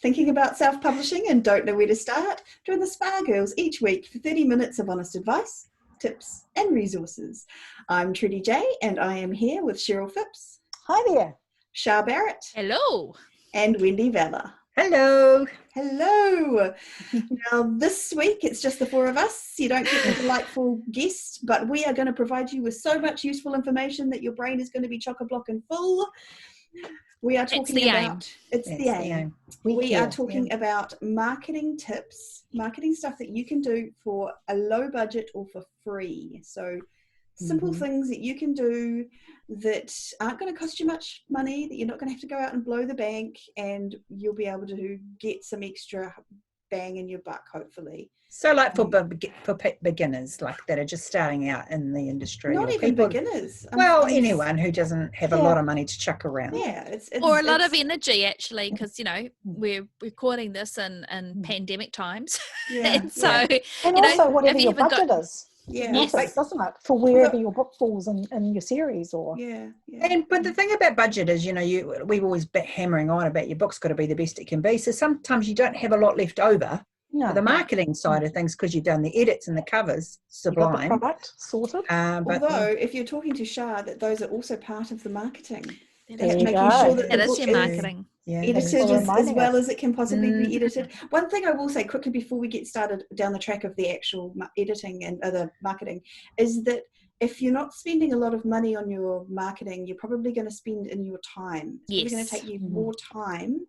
Thinking about self-publishing and don't know where to start? Join the Spa Girls each week for 30 minutes of honest advice, tips and resources. I'm Trudy J and I am here with Cheryl Phipps. Hi there. Shah Barrett. Hello. And Wendy Vella. Hello. Hello. Now this week it's just the four of us. You don't get a delightful guest, but we are going to provide you with so much useful information that your brain is going to be chock-a-block and full. We are talking about it's the aim. We are talking about marketing tips, marketing stuff that you can do for a low budget or for free. So simple things that you can do that aren't going to cost you much money, that you're not going to have to go out and blow the bank, and you'll be able to get some extra bang in your buck, hopefully. So like for beginners, like that are just starting out in the industry. Not even beginners. Anyone who doesn't have a lot of money to chuck around. Yeah. Or a lot of energy, actually, because, we're recording this in pandemic times. Yeah. And so, and also whatever your budget is. Yeah. Yes. Doesn't it? For wherever your book falls in your series or. Yeah. But the thing about budget is, we've always been hammering on about your book's got to be the best it can be. So sometimes you don't have a lot left over. No, for the marketing side of things, because you've done the edits and the covers, sublime. You got the product sorted. Although, if you're talking to Shah, that those are also part of the marketing. Making sure that it is your marketing. Edited as well as it can possibly be edited. One thing I will say quickly before we get started down the track of the actual editing and other marketing is that if you're not spending a lot of money on your marketing, you're probably going to spend in your time. It's probably going to take you more time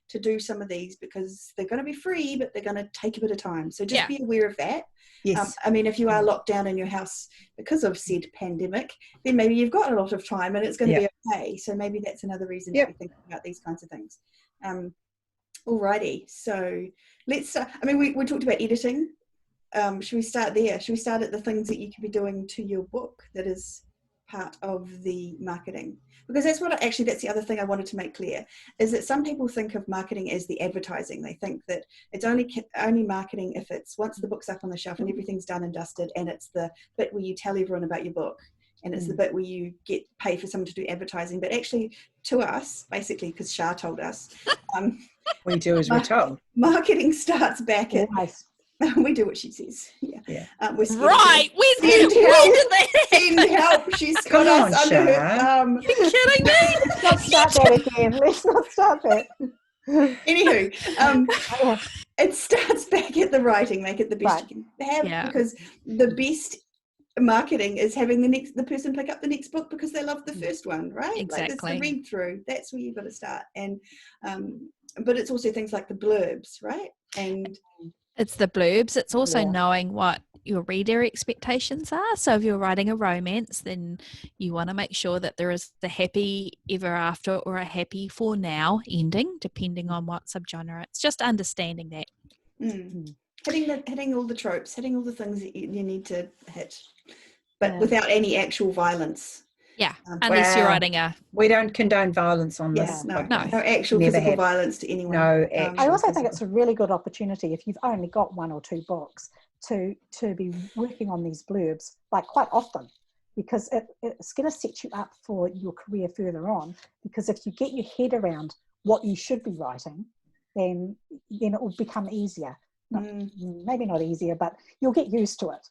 to do some of these because they're going to be free, but they're going to take a bit of time. So just be aware of that. Yes. If you are locked down in your house because of said pandemic, then maybe you've got a lot of time and it's going to be okay. So maybe that's another reason to be thinking about these kinds of things. Alrighty. So let's start. We talked about editing. Should we start there? Should we start at the things that you could be doing to your book that is part of the marketing? Because that's the other thing I wanted to make clear, is that some people think of marketing as the advertising. They think that it's only marketing if it's once the book's up on the shelf and everything's done and dusted, and it's the bit where you tell everyone about your book, and it's the bit where you pay for someone to do advertising. But actually, to us, basically, because Shah told us, we do as we're told. Marketing starts back at. We do what she says. Yeah. Right. When did that happen? Help. She's got us under her thumb. Are you kidding me? Let's not start that again. Let's not start that. Anywho, it starts back at the writing. Make it the best you can have, because the best marketing is having the person pick up the next book because they love the first one, right? Exactly. Like, that's the read through. That's where you've got to start. And but it's also things like the blurbs, right? And it's the blurbs. It's also knowing what your reader expectations are. So if you're writing a romance, then you want to make sure that there is the happy ever after or a happy for now ending, depending on what subgenre. It's just understanding that. Hitting all the tropes, hitting all the things that you need to hit, but without any actual violence. Yeah, unless you're writing we don't condone violence on this. No actual physical violence to anyone. I also think it's a really good opportunity if you've only got one or two books to be working on these blurbs, like quite often, because it's going to set you up for your career further on. Because if you get your head around what you should be writing, then it will become easier. Maybe not easier, but you'll get used to it.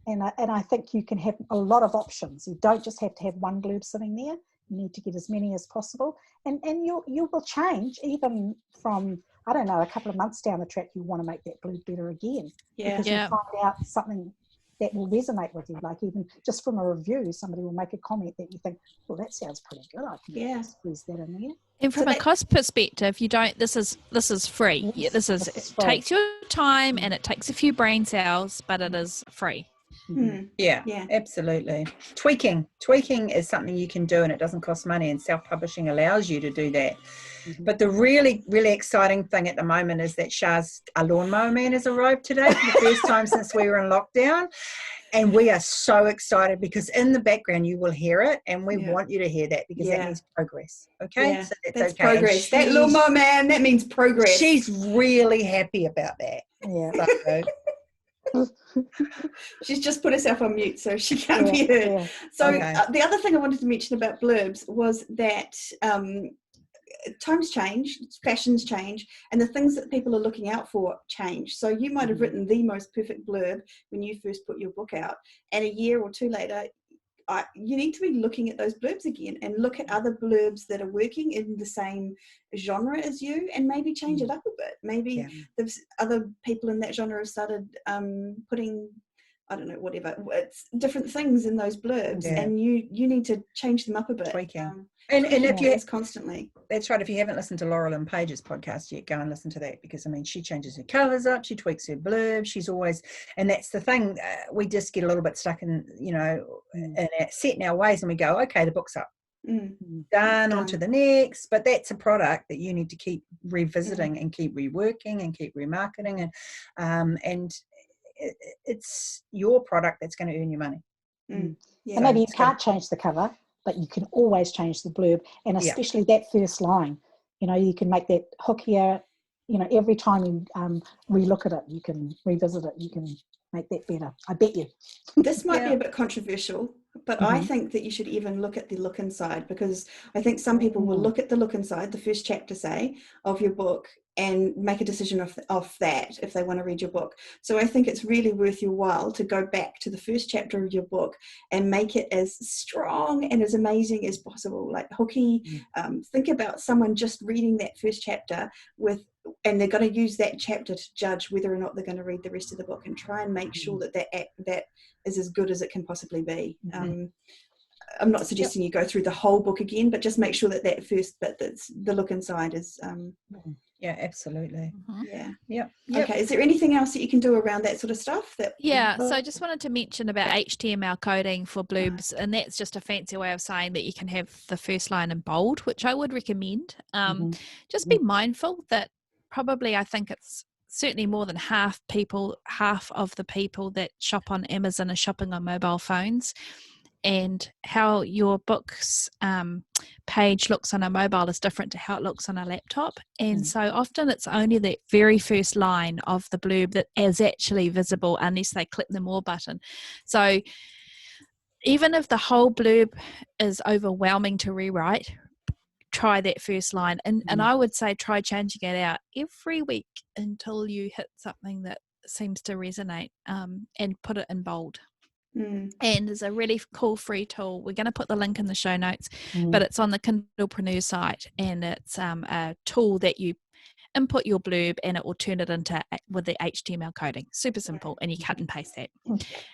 And I think you can have a lot of options. You don't just have to have one blurb sitting there. You need to get as many as possible. And you will change even from, I don't know, a couple of months down the track, you want to make that blurb better again. Because you find out something that will resonate with you. Like even just from a review, somebody will make a comment that you think, well, that sounds pretty good. I can squeeze that in there. And from a cost perspective, this is free. This takes your time and it takes a few brain cells, but it is free. Yeah, absolutely. Tweaking is something you can do and it doesn't cost money, and self-publishing allows you to do that. But the really, really exciting thing at the moment is that Shah's lawnmower man has arrived today for the first time since we were in lockdown. And we are so excited because in the background you will hear it, and we want you to hear that because that means progress. Okay, yeah. So that's okay. Progress. That lawnmower man, that means progress. She's really happy about that. Yeah. She's just put herself on mute so she can't be heard. So the other thing I wanted to mention about blurbs was that times change, fashions change, and the things that people are looking out for change. So you might have written the most perfect blurb when you first put your book out, and a year or two later, you need to be looking at those blurbs again and look at other blurbs that are working in the same genre as you, and maybe change it up a bit. Maybe there's other people in that genre have started putting, I don't know, whatever, it's different things in those blurbs, and you need to change them up a bit. Tweaking. And if you constantly. That's right. If you haven't listened to Laurel and Page's podcast yet, go and listen to that, because I mean, she changes her covers up, she tweaks her blurb, she's always, and that's the thing. We just get a little bit stuck in, in set in our ways, and we go, okay, the book's up, done, on to the next. But that's a product that you need to keep revisiting and keep reworking and keep remarketing, and it's your product that's going to earn you money. And maybe you can't change the cover, but you can always change the blurb, and especially that first line. You can make that hookier. Every time you relook at it, you can revisit it, you can make that better. I bet you. This might be a bit controversial, but I think that you should even look at the look inside, because I think some people will look at the look inside, the first chapter, say, of your book, and make a decision off that if they want to read your book. So I think it's really worth your while to go back to the first chapter of your book and make it as strong and as amazing as possible, like hooky. Think about someone just reading that first chapter and they're going to use that chapter to judge whether or not they're going to read the rest of the book, and try and make sure that is as good as it can possibly be. I'm not suggesting you go through the whole book again, but just make sure that first bit, that's the look inside, is yeah, absolutely. Okay, is there anything else that you can do around that sort of stuff? So I just wanted to mention about HTML coding for blurbs, and that's just a fancy way of saying that you can have the first line in bold, which I would recommend. Just be mindful that probably, I think it's certainly more than half of the people that shop on Amazon are shopping on mobile phones, and how your book's page looks on a mobile is different to how it looks on a laptop. And so often it's only that very first line of the blurb that is actually visible unless they click the more button. So even if the whole blurb is overwhelming to rewrite, try that first line. And I would say try changing it out every week until you hit something that seems to resonate, and put it in bold. And there's a really cool free tool. We're going to put the link in the show notes, but it's on the Kindlepreneur site, and it's a tool that you input your blurb and it will turn it into with the HTML coding. Super simple, and you cut and paste that.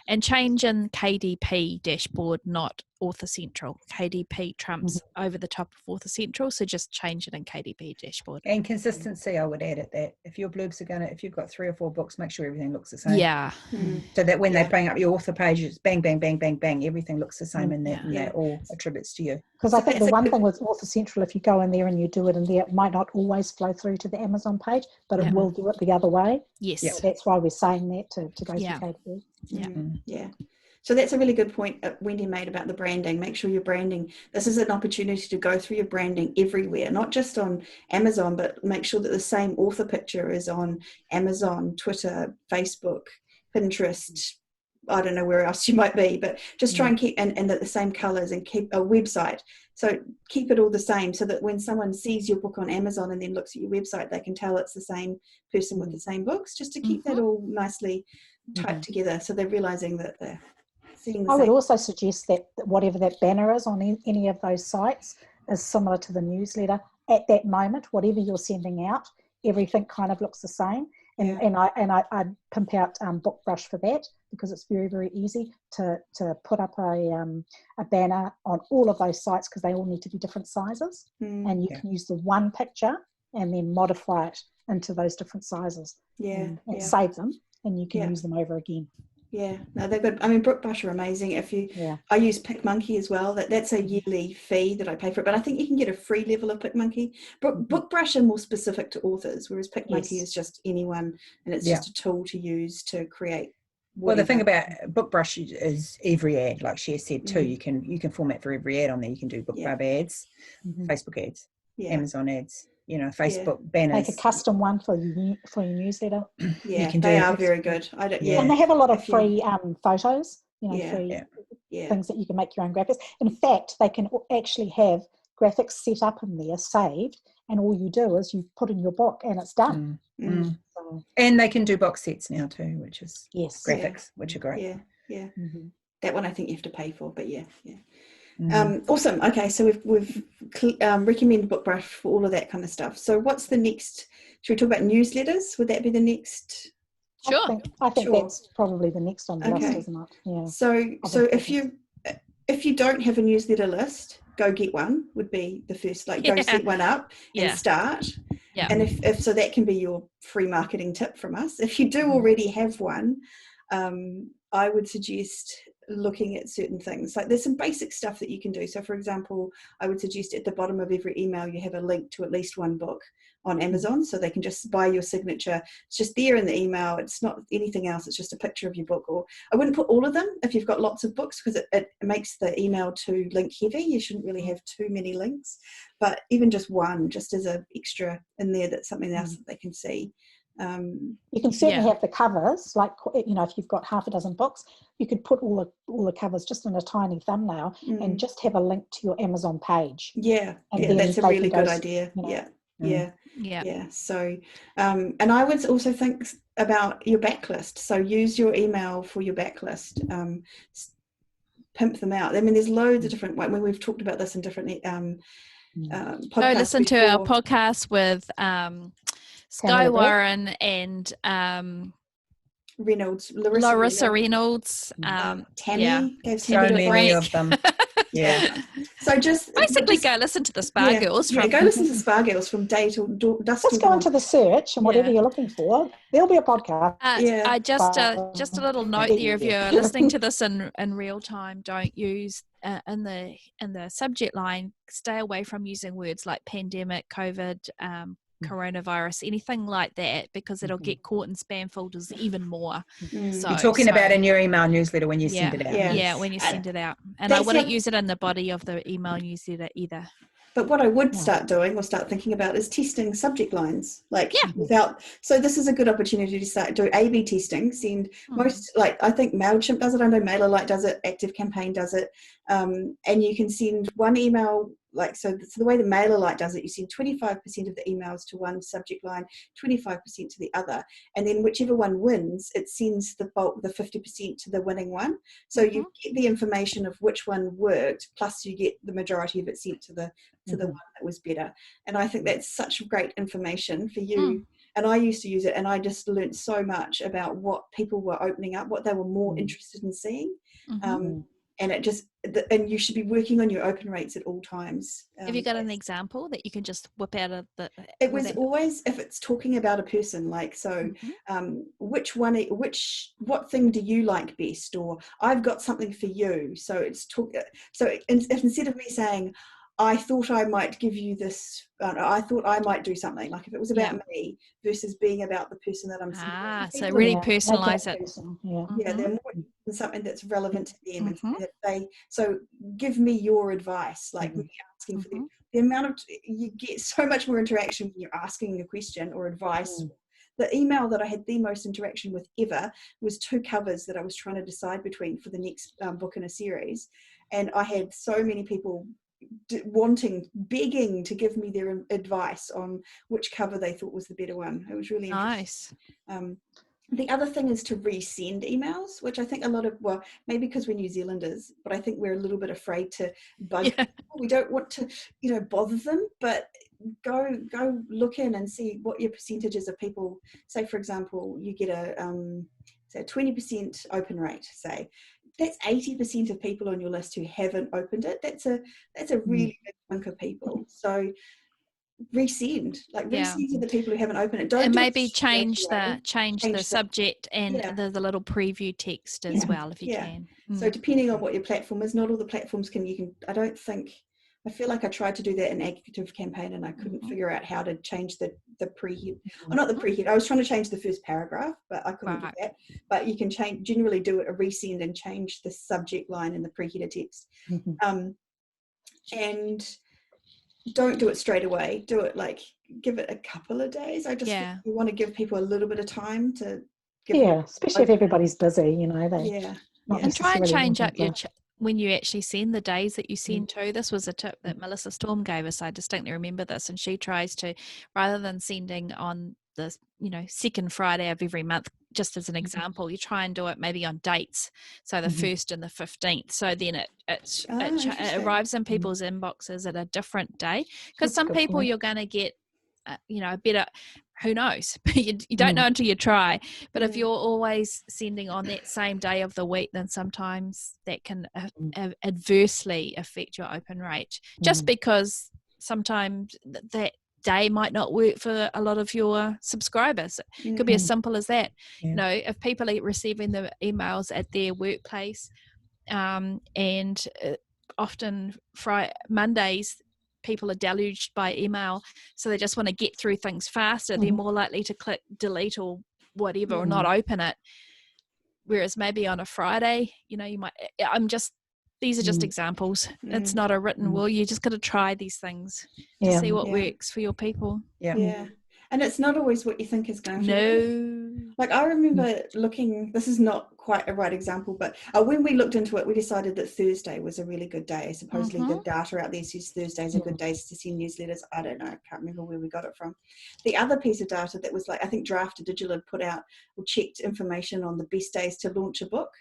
And change in KDP dashboard, not Author Central. KDP trumps over the top of Author Central, so just change it in KDP dashboard. And consistency, I would add at that. If your blurbs are if you've got 3 or 4 books, make sure everything looks the same. So that when they bring up your author pages, bang, bang, bang, bang, bang, everything looks the same, and that all attributes to you. Because I think the one thing with Author Central, if you go in there and you do it in there, it might not always flow through to the Amazon page, but it will do it the other way. Yes. So that's why we're saying that to go through KDP. So that's a really good point Wendy made about the branding. Make sure you're branding. This is an opportunity to go through your branding everywhere, not just on Amazon, but make sure that the same author picture is on Amazon, Twitter, Facebook, Pinterest. I don't know where else you might be, but just try and keep, and the same colors, and keep a website. So keep it all the same, so that when someone sees your book on Amazon and then looks at your website, they can tell it's the same person with the same books, just to keep that all nicely typed together, so they're realizing that they're seeing the I same. would also suggest that whatever that banner is on any of those sites is similar to the newsletter at that moment. Whatever you're sending out, everything kind of looks the same. And I pimp out BookBrush for that, because it's very, very easy to put up a banner on all of those sites, because they all need to be different sizes, and you can use the one picture and then modify it into those different sizes and save them, and you can use them over again. No, they're good. I mean, BookBrush are amazing. I use PicMonkey as well. That's a yearly fee that I pay for it, but I think you can get a free level of PicMonkey. BookBrush are more specific to authors, whereas PicMonkey is just anyone, and it's just a tool to use to create. Well, the thing about BookBrush is every ad, like Cher said too. You can format for every ad on there. You can do BookBub ads, Facebook ads, Amazon ads. Facebook banners. Make a custom one for your newsletter. They are very good. And they have a lot of free photos, free things that you can make your own graphics. In fact, they can actually have graphics set up in there, saved, and all you do is you put in your book and it's done. So, and they can do box sets now too, which is graphics, which are great. Yeah. That one I think you have to pay for, but awesome. Okay, so we've recommended BookBrush for all of that kind of stuff. So what's the next? Should we talk about newsletters? Would that be the next? Sure. I think that's probably the next on the list, isn't it? Yeah. So if you don't have a newsletter list, go get one would be the first. Like go set one up and start. Yeah. And if so, that can be your free marketing tip from us. If you do already have one, I would suggest looking at certain things. Like there's some basic stuff that you can do. So for example, I would suggest at the bottom of every email you have a link to at least one book on Amazon, so they can just buy your signature. It's just there in the email. It's not anything else. It's just a picture of your book. Or I wouldn't put all of them if you've got lots of books, because it makes the email too link heavy. You shouldn't really have too many links, but even just one, just as an extra in there, that's something else that they can see. You can certainly have the covers, like, you know, if you've got half a dozen books, you could put all the covers just in a tiny thumbnail and just have a link to your Amazon page. That's a really good idea. So and I would also think about your backlist. So use your email for your backlist. Pimp them out. I mean, there's loads of different, when we've talked about this in different podcasts. Go listen to our podcast with Sky Warren and Larissa Reynolds. Tammy gave so many of them. So just basically go listen to the Spa Girls. Go listen to the Spa Girls from day till dusk. Just go into the search and whatever you're looking for, there'll be a podcast. I just a little note there. If you're listening to this in real time, don't use in the subject line. Stay away from using words like pandemic, COVID, coronavirus, anything like that, because it'll get caught in spam folders even more. So, you're talking about in your email newsletter when you send it out. When you send it out, and I wouldn't use it in the body of the email newsletter either. But what I would start doing or start thinking about is testing subject lines. So this is a good opportunity to start do A/B testing. Send most, like I think MailChimp does it. I know MailerLite does it. ActiveCampaign does it. And you can send one email. So the way the MailerLite does it, you send 25% of the emails to one subject line, 25% to the other, and then whichever one wins, it sends the 50% to the winning one. So you get the information of which one worked, plus you get the majority of it sent to the one that was better. And I think that's such great information for you. And I used to use it, and I just learned so much about what people were opening up, what they were more interested in seeing. And and you should be working on your open rates at all times. Have you got an example that you can just whip out of the? It was always, if it's talking about a person, like, so what thing do you like best? Or I've got something for you. So instead of me saying, I thought I might give you this, I thought I might do something, like if it was about me versus being about the person that I'm seeing. So really personalise it. They're more something that's relevant to them. So give me your advice, like me asking for the amount of, you get so much more interaction when you're asking a question or advice. The email that I had the most interaction with ever was 2 covers that I was trying to decide between for the next book in a series. And I had so many people begging to give me their advice on which cover they thought was the better one. It was really nice. The other thing is to resend emails, which I think a lot of, well, maybe because we're New Zealanders, but I think we're a little bit afraid to bug people. We don't want to, bother them, but go look in and see what your percentages of people, say for example, you get a 20% open rate, say. That's 80% of people on your list who haven't opened it. That's a really big chunk of people. So resend to the people who haven't opened it. And maybe change the subject and the little preview text as well, if you can. So depending on what your platform is, not all the platforms I feel like I tried to do that in ActiveCampaign and I couldn't figure out how to change the prehead. Well, not the prehead. I was trying to change the first paragraph, but I couldn't do that. But you can generally do it a resend and change the subject line in the preheader text. And don't do it straight away. Do it give it a couple of days. I just think you want to give people a little bit of time to give especially if everybody's busy, and try and change up when you actually send, the days that you send to. This was a tip that Melissa Storm gave us. I distinctly remember this, and she tries to, rather than sending on the second Friday of every month, just as an example, you try and do it maybe on dates, so the 1st and the 15th, so then it arrives in people's inboxes at a different day, because some people you're going to get a better, who knows, you don't know until you try. But if you're always sending on that same day of the week, then sometimes that can adversely affect your open rate, just because sometimes that day might not work for a lot of your subscribers. It could be as simple as that. If people are receiving the emails at their workplace, and often Mondays people are deluged by email, so they just want to get through things faster, they're more likely to click delete or whatever, or not open it. Whereas maybe on a Friday, you might, these are just examples. It's not a written rule. You just got to try these things to see what works for your people. And it's not always what you think is going to work. Like, I remember looking, this is not quite a right example, but when we looked into it, we decided that Thursday was a really good day. Supposedly the data out there says Thursdays are good days to send newsletters. I don't know, I can't remember where we got it from. The other piece of data that was, like, I think Draft Digital had put out or checked information on the best days to launch a book.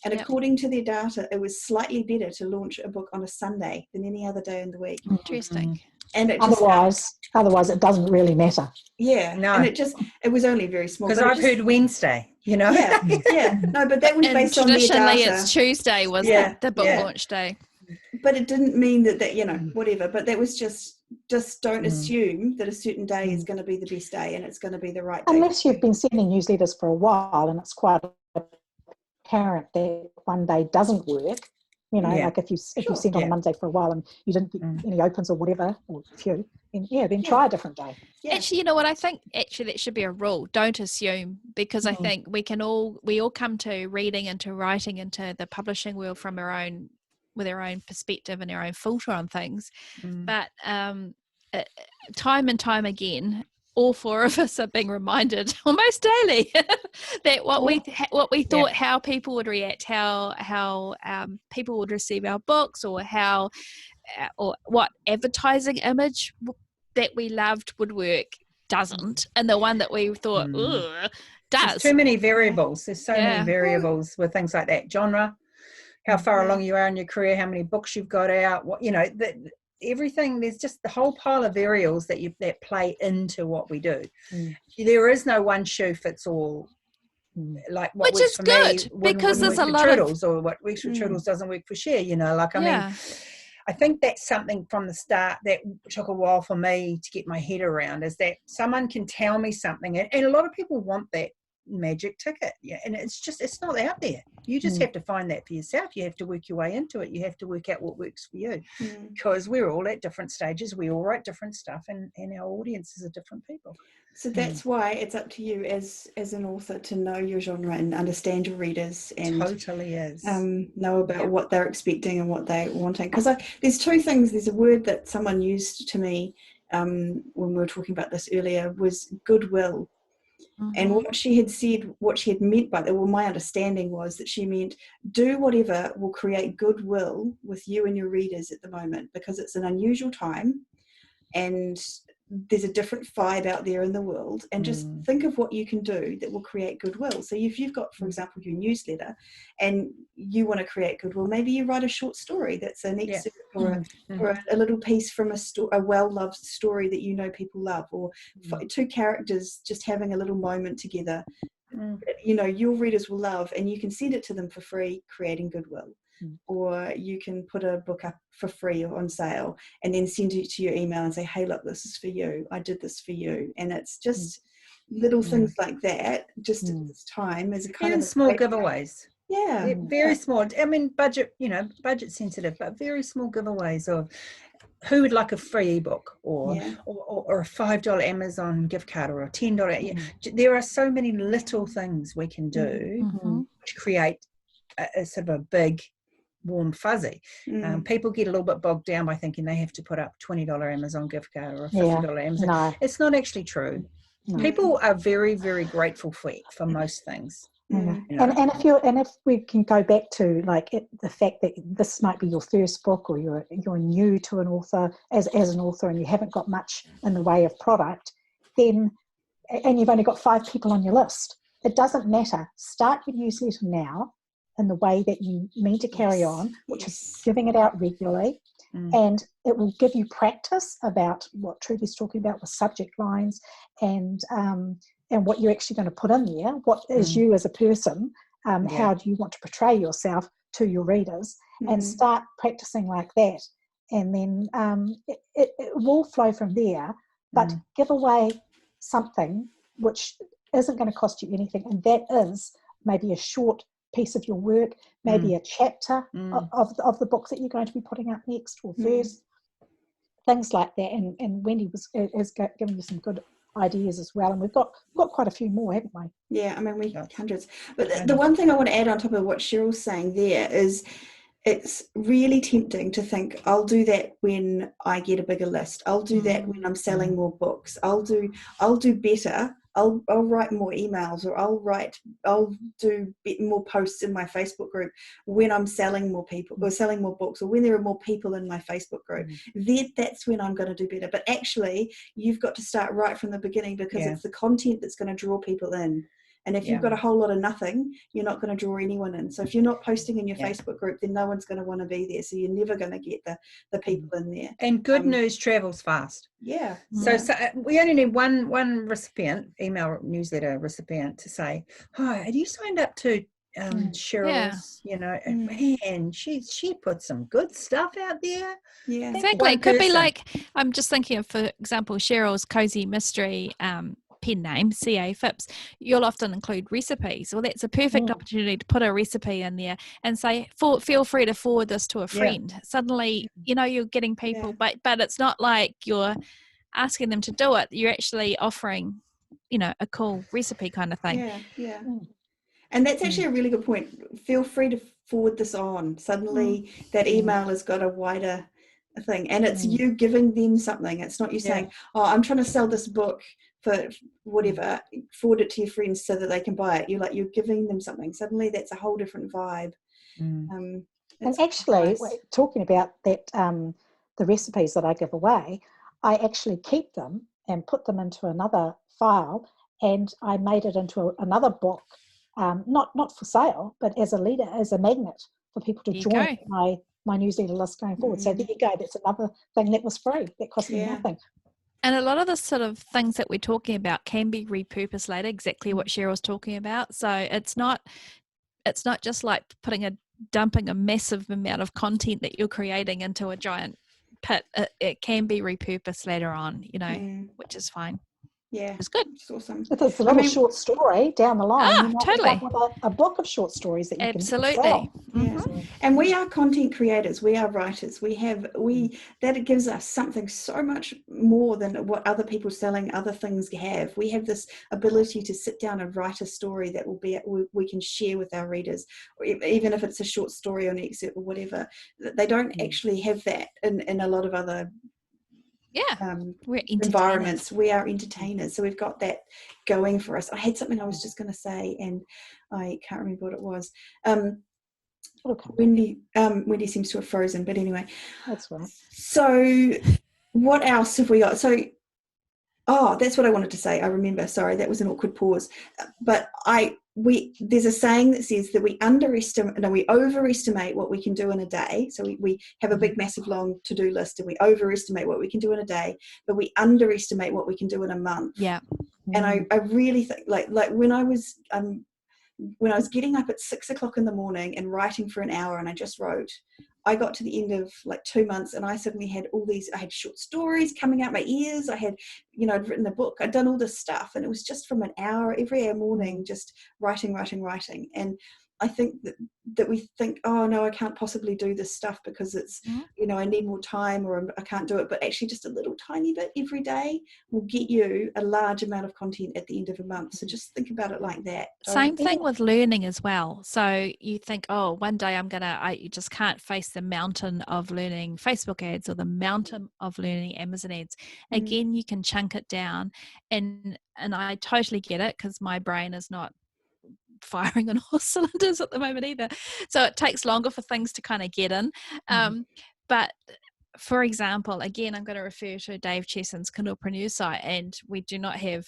And according to their data, it was slightly better to launch a book on a Sunday than any other day in the week. Interesting. And it otherwise it doesn't really matter. And it was only very small. Because I've heard Wednesday, no, but that was based on their data. Traditionally, it's Tuesday was the book launch day. But it didn't mean that whatever. But that was just don't assume that a certain day is going to be the best day and it's going to be the right day. Unless you've been sending newsletters for a while and it's quite apparent that one day doesn't work. Like if you send on a Monday for a while and you didn't get any opens or whatever, or a few, then try a different day. Actually, you know what, I think that should be a rule. Don't assume, because I think we all come to reading and to writing into the publishing world from with our own perspective and our own filter on things. But time and time again, all four of us are being reminded almost daily that what we thought how people would react, how people would receive our books, or how or what advertising image that we loved would work doesn't, and the one that we thought does. There's too many variables. There's so many variables with things like that. Genre, how far along you are in your career, how many books you've got out, everything. There's just the whole pile of variables that play into what we do. There is no one shoe fits all. Like what which is for good, me because there's a lot Toodles, or what works for Toodles doesn't work for Cher. I mean, I think that's something from the start that took a while for me to get my head around, is that someone can tell me something, and a lot of people want that magic ticket, and it's not out there. You just have to find that for yourself. You have to work your way into it. You have to work out what works for you, because we're all at different stages. We all write different stuff, and our audiences are different people. So that's why it's up to you as an author to know your genre and understand your readers, and totally is know about what they're expecting and what they're wanting. Because there's two things. There's a word that someone used to me when we were talking about this earlier, was goodwill. And what she had said, what she had meant by that, well, my understanding was that she meant do whatever will create goodwill with you and your readers at the moment, because it's an unusual time and there's a different vibe out there in the world, and just think of what you can do that will create goodwill. So if you've got, for example, your newsletter and you want to create goodwill, maybe you write a short story that's an excerpt or a little piece from a well-loved story that people love, or two characters just having a little moment together. Your readers will love, and you can send it to them for free, creating goodwill. Or you can put a book up for free or on sale and then send it to your email and say, hey, look, this is for you. I did this for you. And it's just little things like that, just at this time, is a kind of small giveaways. Very small. I mean, budget sensitive, but very small giveaways of who would like a free ebook, or a $5 Amazon gift card, or a $10. There are so many little things we can do to create a sort of a big warm fuzzy. People get a little bit bogged down by thinking they have to put up $20 Amazon gift card or a $50 Amazon. No. It's not actually true. People are very, very grateful for most things. And if we can go back to like the fact that this might be your first book, or you're new to an author as an author, and you haven't got much in the way of product, then and you've only got 5 people on your list, it doesn't matter. Start your newsletter now in the way that you mean to carry on, which is giving it out regularly. And it will give you practice about what Trudy's talking about with subject lines and what you're actually going to put in there. What is you as a person? How do you want to portray yourself to your readers? And start practicing like that. And then it will flow from there. But give away something which isn't going to cost you anything. And that is maybe a short piece of your work, maybe a chapter of the book that you're going to be putting up next or first, things like that. And Wendy has given you some good ideas as well, and we've got quite a few more, haven't we? Yeah, I mean, we hundreds. But the one thing I want to add on top of what Cheryl's saying there is, it's really tempting to think, I'll do that when I get a bigger list. I'll do that when I'm selling more books. I'll do better. I'll write more emails, or I'll do more posts in my Facebook group when I'm selling more people, or selling more books, or when there are more people in my Facebook group. That's when I'm going to do better. But actually, you've got to start right from the beginning, because it's the content that's going to draw people in. And if you've got a whole lot of nothing, you're not going to draw anyone in. So if you're not posting in your Facebook group, then no one's going to want to be there. So you're never going to get the people in there. And good news travels fast. Yeah. So we only need one recipient, email newsletter recipient, to say, "Hi, have you signed up to Cheryl's?" You know, and man, she put some good stuff out there. Yeah, exactly. It could be like, I'm just thinking of, for example, Cheryl's Cozy Mystery pen name, CA Phipps. You'll often include recipes. Well, that's a perfect opportunity to put a recipe in there and say, feel free to forward this to a friend. Suddenly, you're getting people, but it's not like you're asking them to do it. You're actually offering, a cool recipe kind of thing. Yeah. And that's actually a really good point. Feel free to forward this on. Suddenly that email has got a wider thing, and it's you giving them something. It's not you saying, "Oh, I'm trying to sell this book for whatever, forward it to your friends so that they can buy it." You're giving them something. Suddenly that's a whole different vibe. And actually, talking about that, the recipes that I give away, I actually keep them and put them into another file, and I made it into another book, not for sale, but as a magnet for people to join my newsletter list going forward. So there you go. That's another thing that was free. That cost me nothing. And a lot of the sort of things that we're talking about can be repurposed later, exactly what Cheryl's talking about. So it's not just like dumping a massive amount of content that you're creating into a giant pit. It can be repurposed later on, which is fine. Yeah, it's good. It's awesome. If it's a little short story down the line, you might totally end up with a book of short stories that you can sell. Yeah. And we are content creators. We are writers. That gives us something so much more than what other people selling other things have. We have this ability to sit down and write a story that we can share with our readers, or even if it's a short story or an excerpt or whatever. They don't actually have that in a lot of other we're environments. We are entertainers, so we've got that going for us. I had something I was just going to say, and I can't remember what it was. Wendy seems to have frozen, but anyway, that's right. So what else have we got? That's what I wanted to say. I remember. Sorry, that was an awkward pause. But there's a saying that says that we overestimate what we can do in a day. So we have a big, massive, long to-do list, and we overestimate what we can do in a day, but we underestimate what we can do in a month. Yeah. And I really think like when I was getting up at 6 o'clock in the morning and writing for an hour, and I just wrote, I got to the end of like 2 months, and I suddenly had I had short stories coming out my ears. I had, I'd written a book. I'd done all this stuff, and it was just from an hour every hour morning, just writing. And I think that we think, oh no, I can't possibly do this stuff because it's, I need more time, or I can't do it. But actually just a little tiny bit every day will get you a large amount of content at the end of a month. So just think about it like that. Same thing with learning as well. So you think, oh, one day you just can't face the mountain of learning Facebook ads or the mountain of learning Amazon ads. Again, you can chunk it down, and I totally get it, because my brain is not firing on all cylinders at the moment either. So it takes longer for things to kind of get in. But for example, again, I'm going to refer to Dave Chesson's Kindlepreneur site, and we do not have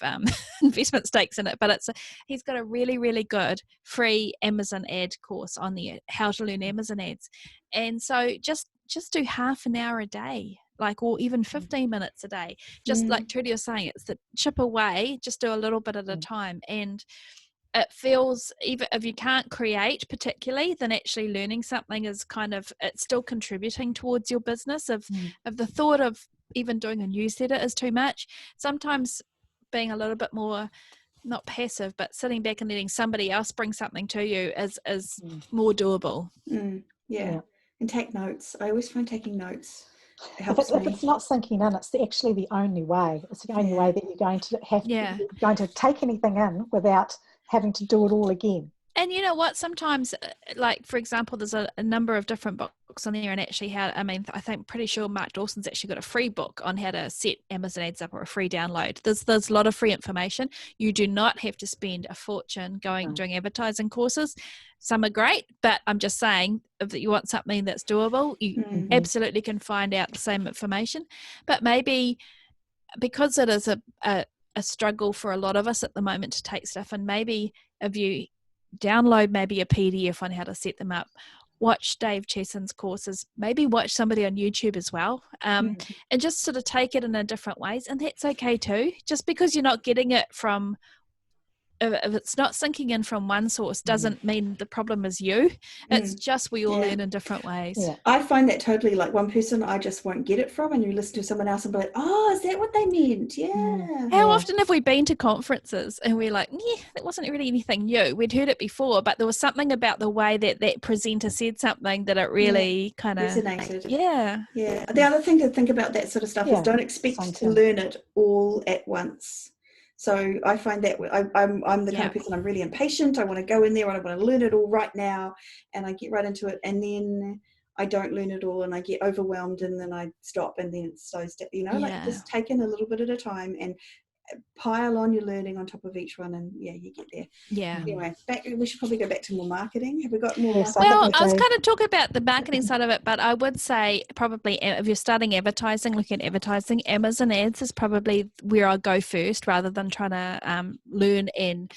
investment stakes in it, but he's got a really, really good free Amazon ad course on there, how to learn Amazon ads. And so just do half an hour a day, or even 15 minutes a day. Just like Trudy was saying, it's the chip away, just do a little bit at a time. And it feels, even if you can't create particularly, then actually learning something is it's still contributing towards your business. If the thought of even doing a newsletter is too much, sometimes being a little bit more, not passive, but sitting back and letting somebody else bring something to you is more doable. Yeah. And take notes. I always find taking notes if it's not sinking in, it's actually the only way. It's the only way that you're going to you're going to take anything in without having to do it all again. And you know what, sometimes, for example, there's a number of different books on there, and actually pretty sure Mark Dawson's actually got a free book on how to set Amazon ads up, or a free download. There's a lot of free information. You do not have to spend a fortune doing advertising courses. Some are great, but I'm just saying, if you want something that's doable, you absolutely can find out the same information. But maybe because it is a struggle for a lot of us at the moment to take stuff, and maybe if you download maybe a PDF on how to set them up, watch Dave Chesson's courses, maybe watch somebody on YouTube as well, and just sort of take it in a different ways. And that's okay too. Just because you're not getting it from, if it's not sinking in from one source, doesn't mean the problem is you. It's just we all learn in different ways. I find that totally, one person I just won't get it from, and you listen to someone else and be like, oh, is that what they meant? How often have we been to conferences and we're like, that wasn't really anything new, we'd heard it before, but there was something about the way that presenter said something that it really kind of resonated. The other thing to think about that sort of stuff is don't expect to learn it all at once. So I find that I'm the kind of person, I'm really impatient. I want to go in there and I want to learn it all right now, and I get right into it, and then I don't learn it all and I get overwhelmed, and then I stop, and then it slows down, just take in a little bit at a time and pile on your learning on top of each one, and you get there. Anyway, we should probably go back to more marketing. Have we got more? Well, I was kind of talking about the marketing side of it, but I would say probably if you're starting advertising, looking at advertising, Amazon ads is probably where I go first, rather than trying to learn in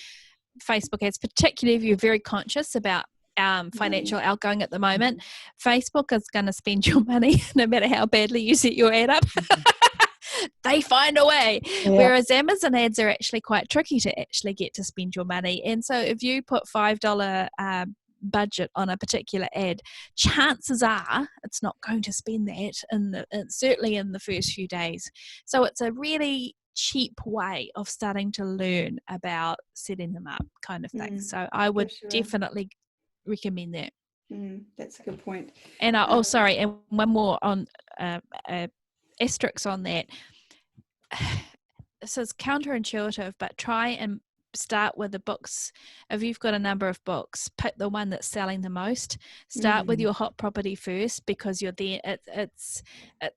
Facebook ads, particularly if you're very conscious about financial outgoing at the moment. Facebook is going to spend your money no matter how badly you set your ad up. They find a way. Whereas Amazon ads are actually quite tricky to actually get to spend your money. And so if you put $5 budget on a particular ad, chances are it's not going to spend that certainly in the first few days. So it's a really cheap way of starting to learn about setting them up, kind of thing. So I would definitely recommend that. That's a good point. And and one more on asterisk on that. This is counterintuitive, but try and start with the books. If you've got a number of books, pick the one that's selling the most. Start with your hot property first, because you're there. It's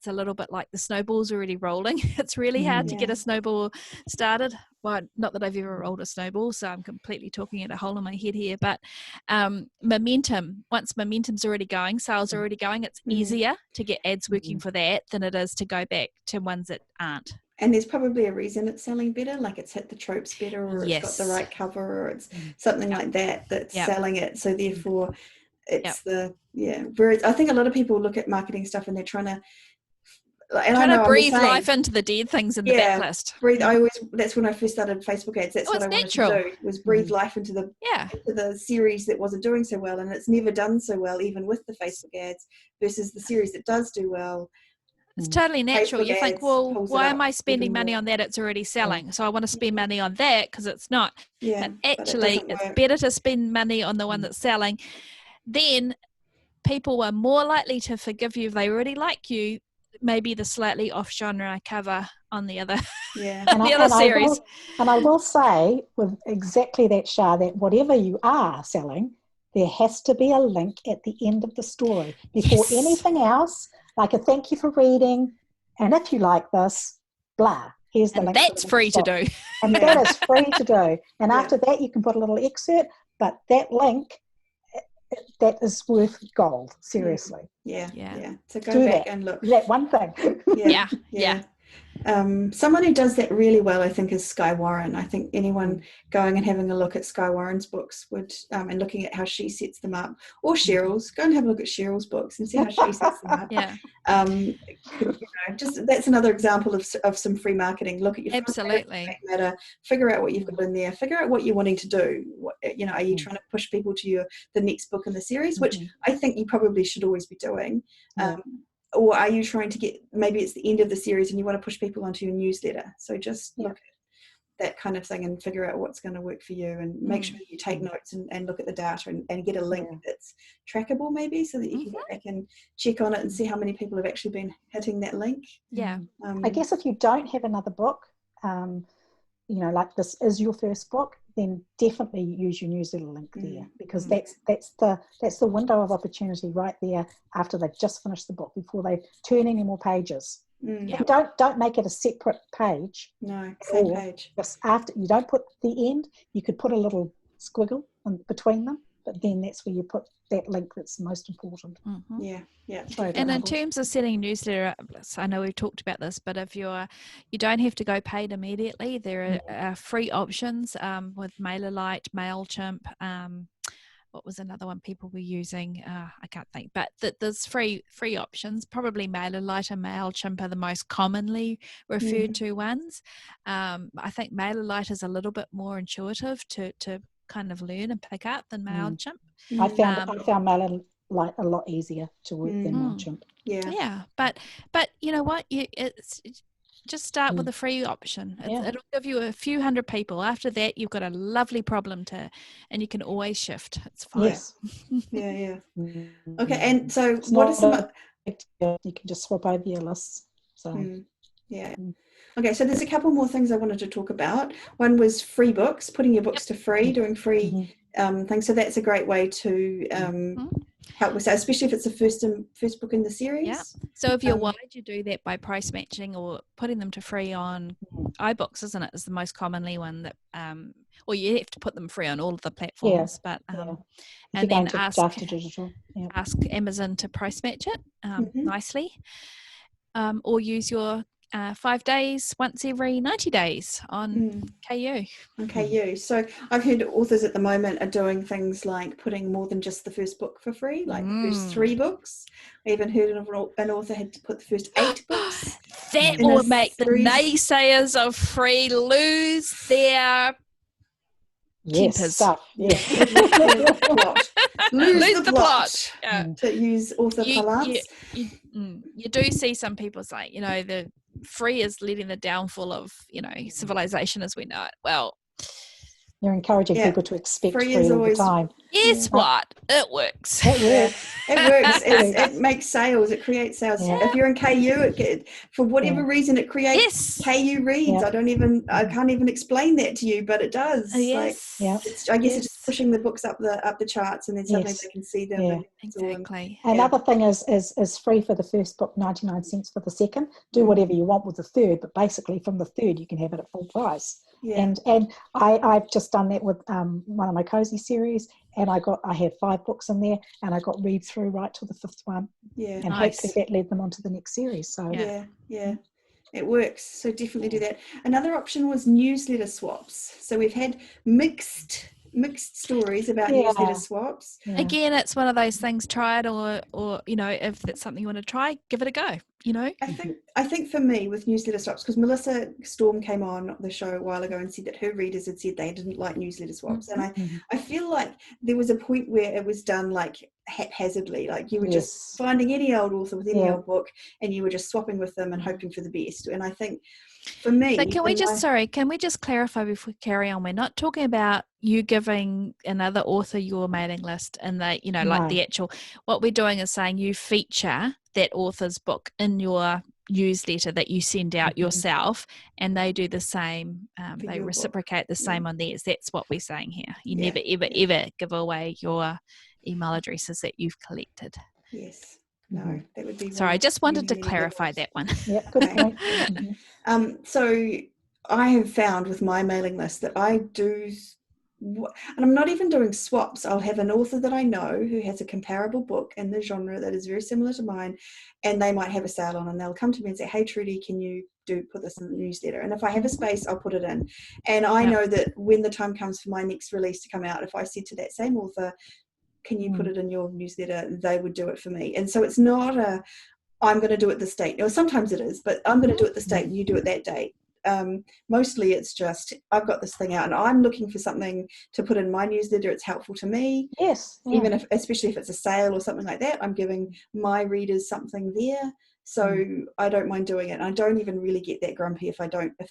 a little bit like the snowball's already rolling. It's really hard to get a snowball started. Well, not that I've ever rolled a snowball, so I'm completely talking at a hole in my head here. But momentum, once momentum's already going, sales are already going, it's easier to get ads working for that than it is to go back to ones that aren't. And there's probably a reason it's selling better, like it's hit the tropes better, or it's got the right cover, or it's something like that's selling it. So therefore it's whereas I think a lot of people look at marketing stuff and they're trying to breathe life into the dead things in the backlist. That's when I first started Facebook ads. That's what I wanted to do, was breathe life into the series that wasn't doing so well, and it's never done so well even with the Facebook ads, versus the series that does do well. It's totally natural. You think, well, why am I spending money on that? It's already selling. So I want to spend money on that because it's not. But actually, it's better to spend money on the one that's selling. Then people are more likely to forgive you if they already like you, maybe the slightly off genre cover on the other, series. I will say with exactly that, Shah, that whatever you are selling, there has to be a link at the end of the story before anything else. Like a thank you for reading, and if you like this, blah, here's the link. That's free to do. And that is free to do. And after that, you can put a little excerpt, but that link, that is worth gold, seriously. Yeah. So go Do back that. and look. That one thing. Yeah. Someone who does that really well, I think, is Skye Warren. I think anyone going and having a look at Skye Warren's books would, and looking at how she sets them up, or Cheryl's, go and have a look at Cheryl's books and see how she sets them up. Yeah. Just that's another example of some free marketing. Look at your Absolutely matter, figure out what you've got in there, figure out what you're wanting to do. Are you trying to push people to the next book in the series, which I think you probably should always be doing. Or are you trying to get, maybe it's the end of the series and you want to push people onto your newsletter? So just look at that kind of thing and figure out what's going to work for you, and make sure that you take notes and look at the data and get a link that's trackable, maybe, so that you can go back and check on it and see how many people have actually been hitting that link. I guess if you don't have another book, like this is your first book, then definitely use your newsletter link there, because that's the window of opportunity right there after they've just finished the book, before they turn any more pages. And don't make it a separate page. No, same page. Just after, you don't put the end. You could put a little squiggle in between them, but then that's where you put that link that's most important. Yeah. And in terms of setting newsletter up, I know we've talked about this, but if you don't have to go paid immediately. There are free options with MailerLite, MailChimp. What was another one people were using? I can't think, but there's free options. Probably MailerLite and MailChimp are the most commonly referred to ones. I think MailerLite is a little bit more intuitive to kind of learn and pick up than MailChimp. I found MailerLite a lot easier to work than MailChimp. Yeah, but you know what? It's just start with a free option. It'll give you a few hundred people. After that, you've got a lovely problem and you can always shift. It's fine. Yes. Yeah. Okay, and so what is some? You can just swap over your lists. So. Okay, so there's a couple more things I wanted to talk about. One was free books, putting your books to free, doing free things. So that's a great way to help with that, especially if it's the first book in the series. Yeah. So if you're wide, you do that by price matching or putting them to free on iBooks, isn't it? Is the most commonly one that, or you have to put them free on all of the platforms. But and then ask Amazon to price match it nicely, or use your 5 days once every 90 days on KU. On KU. So I've heard authors at the moment are doing things like putting more than just the first book for free, like the first 3 books. I even heard of an author had to put the first 8 books. That will make the naysayers of free lose their tempers. Lose the plot. To use author parlance. You do see some people say, the free is leading the downfall of civilization as we know it. Well, you're encouraging people to expect free all the time. Guess what? It works. It works. It makes sales. It creates sales. If you're in KU, for whatever reason, it creates KU reads. I can't even explain that to you, but it does. I guess it's just pushing the books up the charts, and then suddenly they can see them. Exactly. Another thing is free for the first book, 99 cents for the second. Do whatever you want with the third, but basically from the third you can have it at full price. And I've just done that with one of my cozy series, and I had 5 books in there, and I got read through right to the 5th one. And hopefully that led them on to the next series. So it works. So definitely do that. Another option was newsletter swaps. So we've had mixed stories about newsletter swaps. Again, it's one of those things, try it, or if that's something you want to try, give it a go. I think for me with newsletter swaps, because Melissa Storm came on the show a while ago and said that her readers had said they didn't like newsletter swaps, and I feel like there was a point where it was done like haphazardly, like you were just finding any old author with any old book and you were just swapping with them and hoping for the best. And I think for me, so can we just clarify before we carry on? We're not talking about you giving another author your mailing list and like the actual, what we're doing is saying you feature that author's book in your newsletter that you send out yourself, and they do the same. They reciprocate the same on theirs. That's what we're saying here. You never ever give away your email addresses that you've collected. Yes. No, that would be. Sorry, I just wanted to clarify that one. Yeah, good point. So I have found with my mailing list that I do and I'm not even doing swaps. I'll have an author that I know who has a comparable book in the genre that is very similar to mine, and they might have a sale on, and they'll come to me and say, hey Trudy, can you put this in the newsletter? And if I have a space, I'll put it in. And I know that when the time comes for my next release to come out, if I said to that same author, can you put it in your newsletter, they would do it for me. And so it's not I'm going to do it this date, or sometimes it is, but I'm going to do it this date and you do it that date. Mostly it's just, I've got this thing out and I'm looking for something to put in my newsletter. It's helpful to me. Yes. Yeah. Even especially if it's a sale or something like that, I'm giving my readers something there. So I don't mind doing it. And I don't even really get that grumpy if they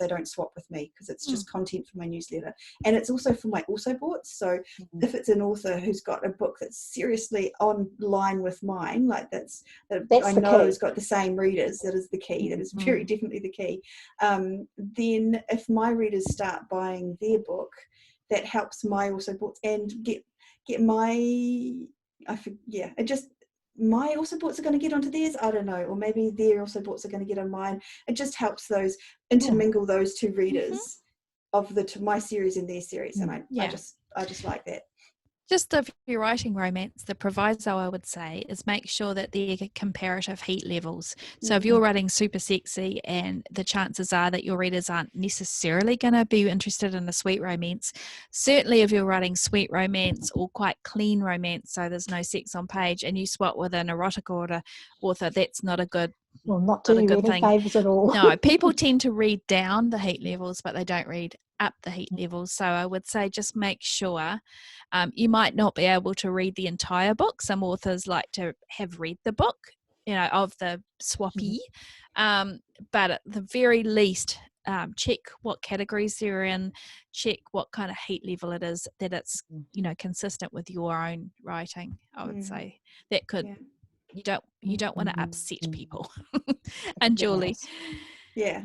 don't swap with me, because it's just content for my newsletter. And it's also for my also boughts. So if it's an author who's got a book that's seriously on line with mine, like that's I know has got the same readers, that is the key. That is very definitely the key. Then if my readers start buying their book, that helps my also boughts and get my, my also boughts are going to get onto theirs, I don't know, or maybe their also boughts are going to get on mine. It just helps those intermingle those two readers of my series and their series, and I just like that. Just if you're writing romance, the proviso I would say is make sure that they're comparative heat levels. So if you're writing super sexy, and the chances are that your readers aren't necessarily going to be interested in a sweet romance, certainly if you're writing sweet romance or quite clean romance, so there's no sex on page, and you swap with an erotic author, that's not a good not doing any favours at all. No, people tend to read down the heat levels, but they don't read up the heat levels. So I would say just make sure you might not be able to read the entire book. Some authors like to have read the book, of the swappy, but at the very least, check what categories they're in, check what kind of heat level it is, that it's consistent with your own writing. I would say that could. You don't want to upset people. And Julie. Yeah,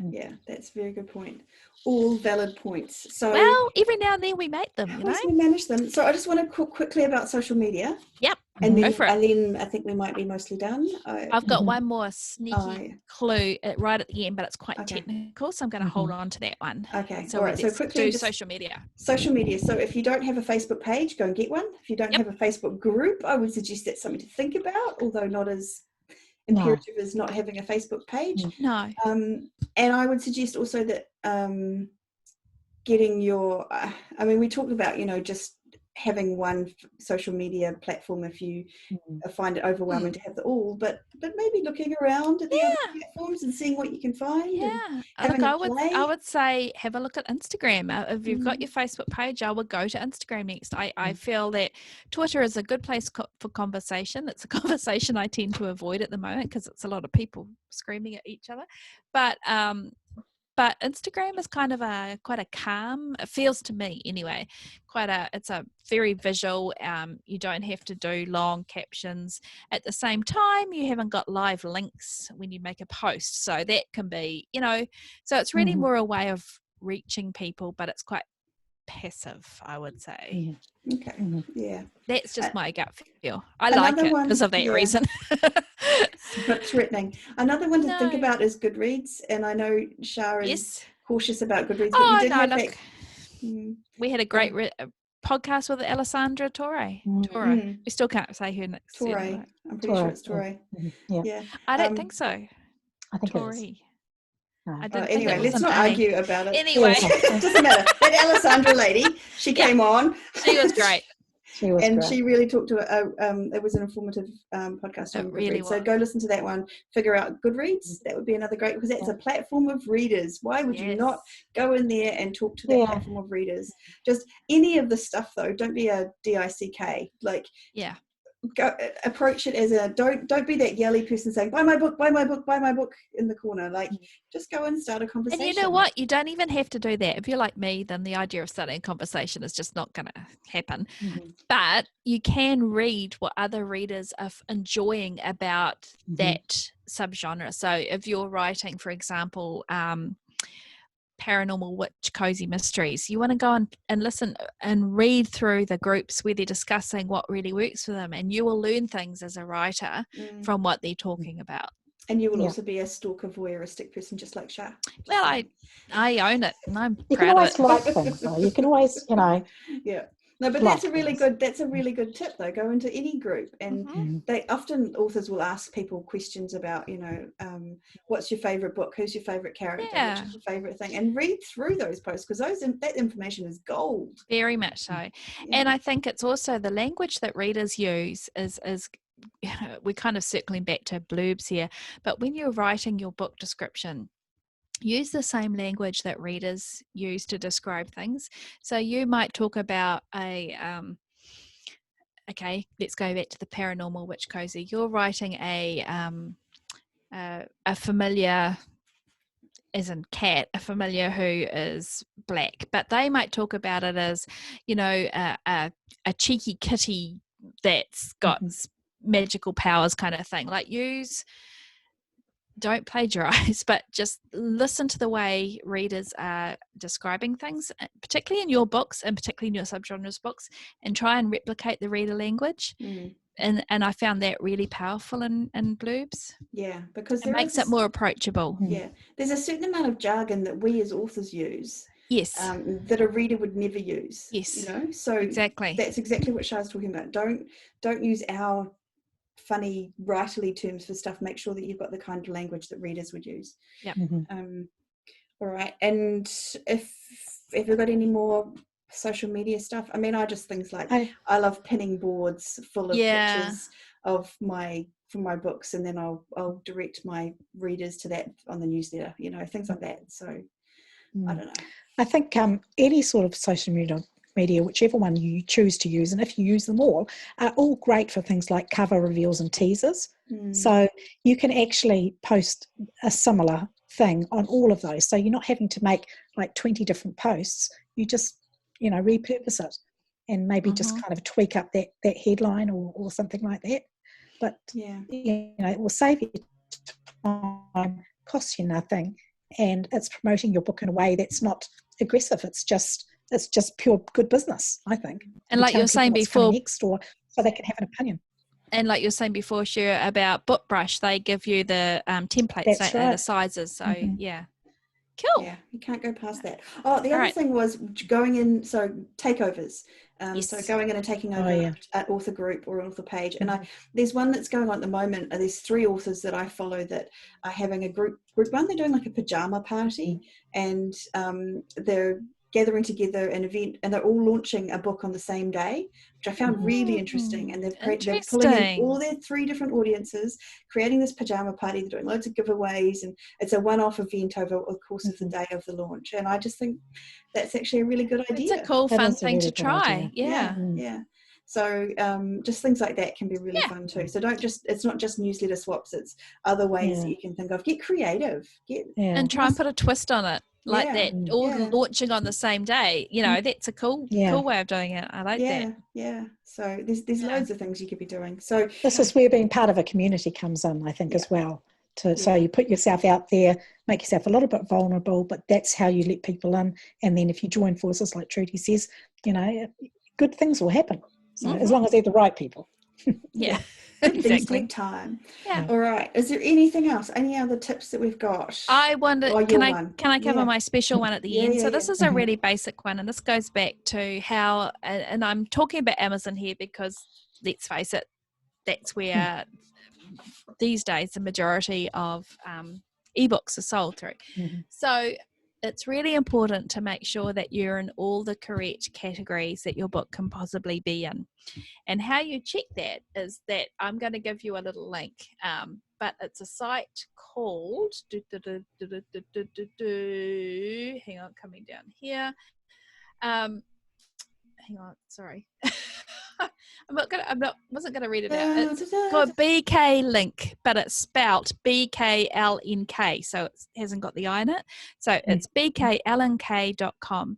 that's a very good point. All valid points. So every now and then we make them, we manage them. So I just want to talk quickly about social media. Yep. And then I think we might be mostly done. I've got one more sneaky clue right at the end, but it's quite technical, so I'm going to hold on to that one. Okay. So all right. So quickly, social media. Social media. So if you don't have a Facebook page, go and get one. If you don't have a Facebook group, I would suggest that's something to think about, although not as imperative as not having a Facebook page. No. And I would suggest also that getting your, we talked about, just having one social media platform if you find it overwhelming to have it all, but maybe looking around at the other platforms and seeing what you can find. I would say have a look at Instagram. If you've got your Facebook page, I would go to Instagram next. I feel that Twitter is a good place for conversation. It's a conversation I tend to avoid at the moment because it's a lot of people screaming at each other, but Instagram is kind of quite a calm, it feels to me anyway, it's a very visual, you don't have to do long captions. At the same time, you haven't got live links when you make a post. So that can be, so it's really more a way of reaching people, but it's quite passive, I would say. Okay. Yeah. That's just my gut feel. I like it because of that reason. But threatening. Another one to think about is Goodreads, and I know Shah is cautious about Goodreads. But we had a great podcast with Alessandra Torre. We still can't say her next. Torre. I'm pretty sure it's Torre. Yeah. I don't think so. I think Torre. it is. Anyway, let's not argue about it. Anyway, it doesn't matter. That Alessandra lady, she came on. She was great. She really talked to it was an informative podcast on Goodreads. So go listen to that one. Figure out Goodreads. That would be another great, because that's a platform of readers. Why would you not go in there and talk to that platform of readers? Just any of the stuff though. Don't be a DICK. Go approach it as don't be that yelly person saying buy my book in the corner. Just go and start a conversation. And you know what, you don't even have to do that. If you're like me, then the idea of starting a conversation is just not going to happen. But you can read what other readers are enjoying about that subgenre. So if you're writing, for example, paranormal witch cozy mysteries, you want to go and listen and read through the groups where they're discussing what really works for them, and you will learn things as a writer from what they're talking about. And you will also be a stalker, voyeuristic person, just like Shah. Well, I own it, and I'm you proud of it. You can always like things, though. You can always, Yeah. No, but that's a really good tip, though. Go into any group, and they often, authors will ask people questions about, what's your favorite book, who's your favorite character, which is your favorite thing, and read through those posts, because that information is gold. Very much so. And I think it's also the language that readers use is we're kind of circling back to blurbs here, but when you're writing your book description, use the same language that readers use to describe things. So you might talk about okay, let's go back to the paranormal witch cozy. You're writing a familiar, as in cat, a familiar who is black, but they might talk about it as, a cheeky kitty that's got magical powers kind of thing. Like, don't plagiarize, but just listen to the way readers are describing things, particularly in your books and particularly in your subgenres books, and try and replicate the reader language. And I found that really powerful in blurbs. Yeah, because it makes it more approachable. Yeah, there's a certain amount of jargon that we as authors use. Yes. That a reader would never use. Yes. So exactly. That's exactly what Shah's talking about. Don't use our funny writerly terms for stuff. Make sure that you've got the kind of language that readers would use. Yeah. All right. And if you've got any more social media stuff, I mean, things like I love pinning boards full of pictures of from my books, and then I'll direct my readers to that on the newsletter, things like that. So I don't know. I think any sort of social media, whichever one you choose to use, and if you use them all, are all great for things like cover reveals and teasers. So you can actually post a similar thing on all of those. So you're not having to make like 20 different posts. You just, repurpose it and maybe just kind of tweak up that headline or something like that. But, it will save you time, costs you nothing, and it's promoting your book in a way that's not aggressive. It's just pure good business, I think. And like you're saying before, next, or so they can have an opinion. And like you're saying before, Sher, about BookBrush, they give you the templates, the sizes. So cool. Yeah, you can't go past that. Oh, the other thing was going in. So takeovers. So going in and taking over an author group or an author page. And there's one that's going on at the moment. There's 3 authors that I follow that are having a group one. They're doing like a pajama party, and they're gathering together an event, and they're all launching a book on the same day, which I found really interesting. And they're pulling in all their 3 different audiences, creating this pajama party. They're doing loads of giveaways, and it's a one-off event over the course of the day of the launch. And I just think that's actually a really good idea. It's a cool, fun thing to try. Yeah. So just things like that can be really fun too. So it's not just newsletter swaps, it's other ways that you can think of. Get creative. And try and put a twist on it. Like that, all launching on the same day, that's a cool way of doing it. I like that. Yeah. So there's loads of things you could be doing. So this is where being part of a community comes in, I think, as well. So you put yourself out there, make yourself a little bit vulnerable, but that's how you let people in. And then if you join forces, like Trudy says, good things will happen. So as long as they're the right people. Things take time. All right. Is there anything else? Any other tips that we've got? I wonder, can I cover my special one at the end? So this is a really basic one, and this goes back to how, and I'm talking about Amazon here because let's face it, that's where these days the majority of ebooks are sold through. So it's really important to make sure that you're in all the correct categories that your book can possibly be in. And how you check that is that I'm going to give you a little link, but it's a site called, hang on, coming down here. Hang on, sorry. Wasn't gonna read it out. It's called BK Link, but it's spelt BKLNK, so it hasn't got the I in it. So it's bklnk.com.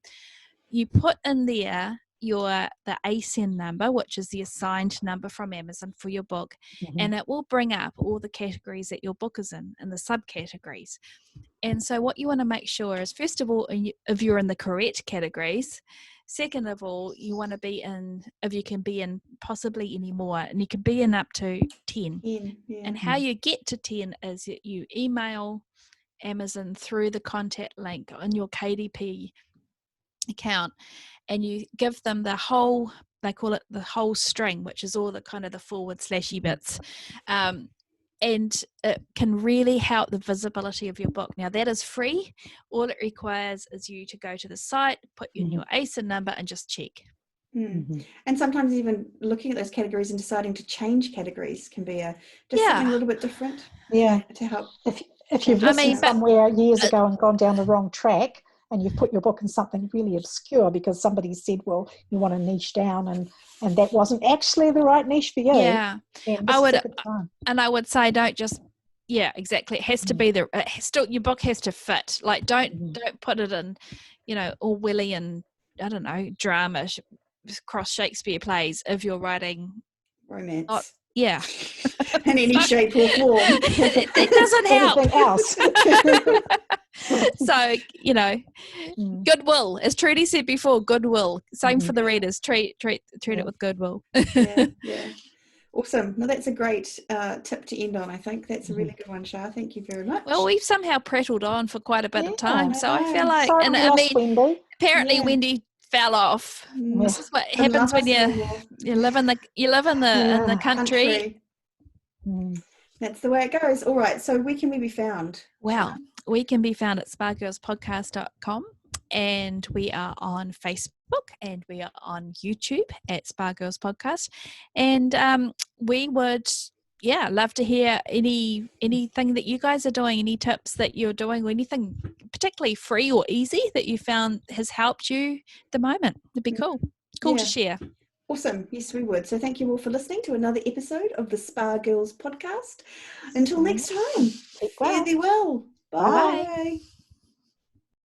You put in there the ASIN number, which is the assigned number from Amazon for your book, and it will bring up all the categories that your book is in the subcategories. And so what you want to make sure is, first of all, if you're in the correct categories. Second of all, you want to be in, if you can be in possibly any more, and you can be in up to 10. And how you get to 10 is that you email Amazon through the contact link on your KDP account, and you give them the whole, they call it the whole string, which is all the kind of the forward/slashy bits. And it can really help the visibility of your book. Now, that is free. All it requires is you to go to the site, put in your ASIN number, and just check. And sometimes even looking at those categories and deciding to change categories can be something a little bit different. To help. If you've listened somewhere years ago and gone down the wrong track, and you've put your book in something really obscure because somebody said, well, you want to niche down, and that wasn't actually the right niche for you. Yeah. I would say don't just, exactly. It has to be your book has to fit. Like don't put it in, Orwellian, I don't know, drama, cross Shakespeare plays if you're writing romance. In any shape or form. it doesn't help. Anything else. So, goodwill, as Trudy said before, goodwill. Same for the readers. Treat it with goodwill. Awesome. Well, that's a great tip to end on. I think that's a really good one, Shah. Thank you very much. Well, we've somehow prattled on for quite a bit of time, so I feel like, Wendy. Apparently Wendy fell off. This is what happens when you live in the country. That's the way it goes. All right. So where can we be found? Well, we can be found at spargirlspodcast.com, and we are on Facebook, and we are on YouTube at Spa Girls Podcast. And we would love to hear anything that you guys are doing, any tips that you're doing, or anything particularly free or easy that you found has helped you at the moment. It'd be cool to share. Awesome. Yes, we would. So thank you all for listening to another episode of the Spa Girls Podcast. Until next time, fare thee well. Bye.